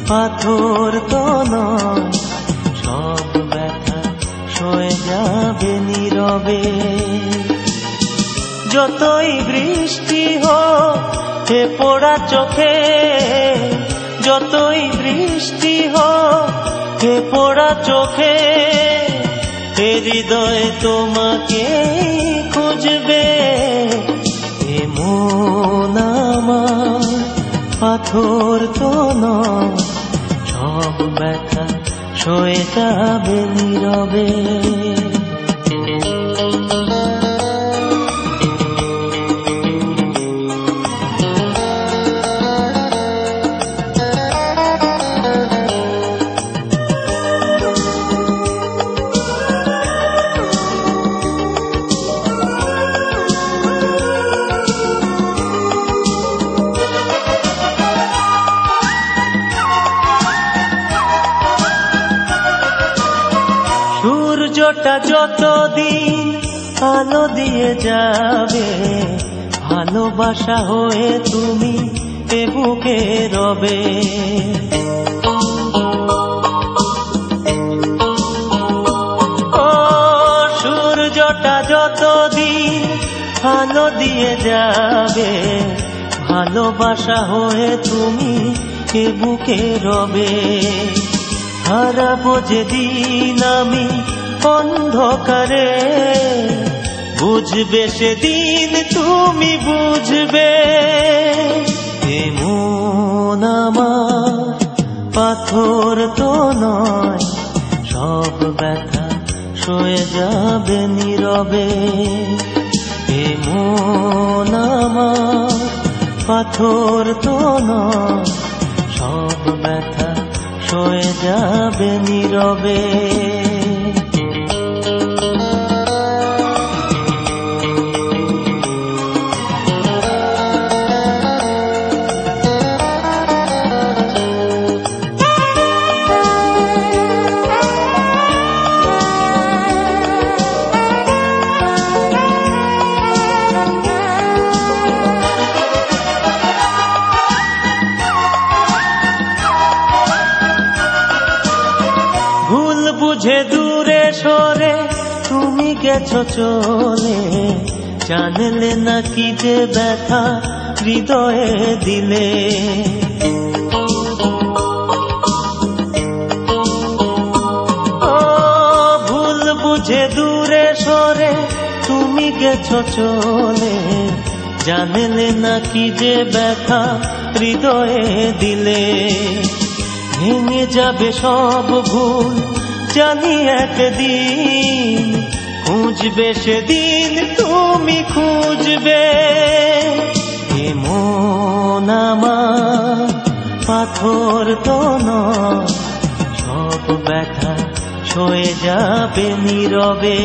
পাথর তো নয়, সব ব্যথা সয়ে যাবে নীরবে। যতই বৃষ্টি হোক হে পোড়া চোখে, যতই বৃষ্টি হোক হে পোড়া চোখে, হে হৃদয় তোমাকে খুঁজবে। এ মন আমার পাথর তো নয়, সব ব্যথা সয়ে যাবে নীরবে। সূর্যটা যতদিন আলো দিয়ে যাবে, ভালোবাসা হয়ে তুমি এ বুকে রবে। ও সূর্যটা যতদিন আলো দিয়ে যাবে, ভালোবাসা হয়ে তুমি এ বুকে রবে। হারাবো যেদিন আমি অন্ধকারে, বুঝবে সেদিন তুমি বুঝবে। এ মন আমার পাথর তো নয়, সব ব্যথা সয়ে যাবে নীরবে। এ মন আমার পাথর তো নয়, সব ব্যথা সয়ে যাবে নীরবে। ভুল বুঝে দূরে সরে তুমি গেছো চলে, জানলে না কি যে ব্যথা হৃদয়ে দিলে। ও ভুল বুঝে দূরে সরে তুমি গেছো চলে, জানলে না কি যে ব্যথা হৃদয়ে দিলে। ভেঙে যাবে সব ভুল জানি একদিন, খুঁজবে সেদিন তুমি খুঁজবে। এ মন আমার পাথর তো নয়, সব ব্যথা সয়ে যাবে নীরবে।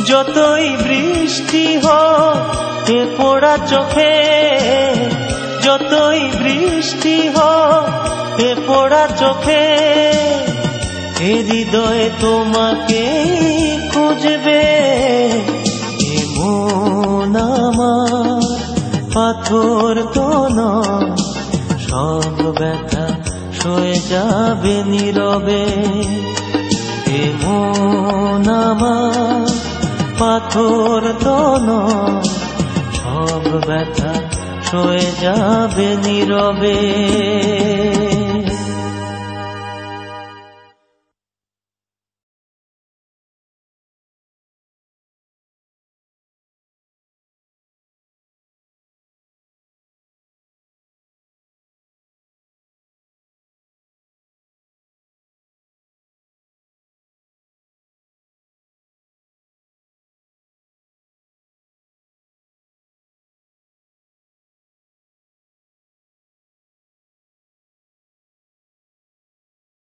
যতই বৃষ্টি হোক এ পোড়া চোখে, যতই বৃষ্টি হোক এ পোড়া চোখে, এ হৃদয় তোমাকে খুঁজবে। এ মন আমার পাথর তো নয়, সব ব্যথা সয়ে যাবে নীরবে। এ মন আমার পাথর তো নয়, সব ব্যথা সয়ে যাবে নীরবে।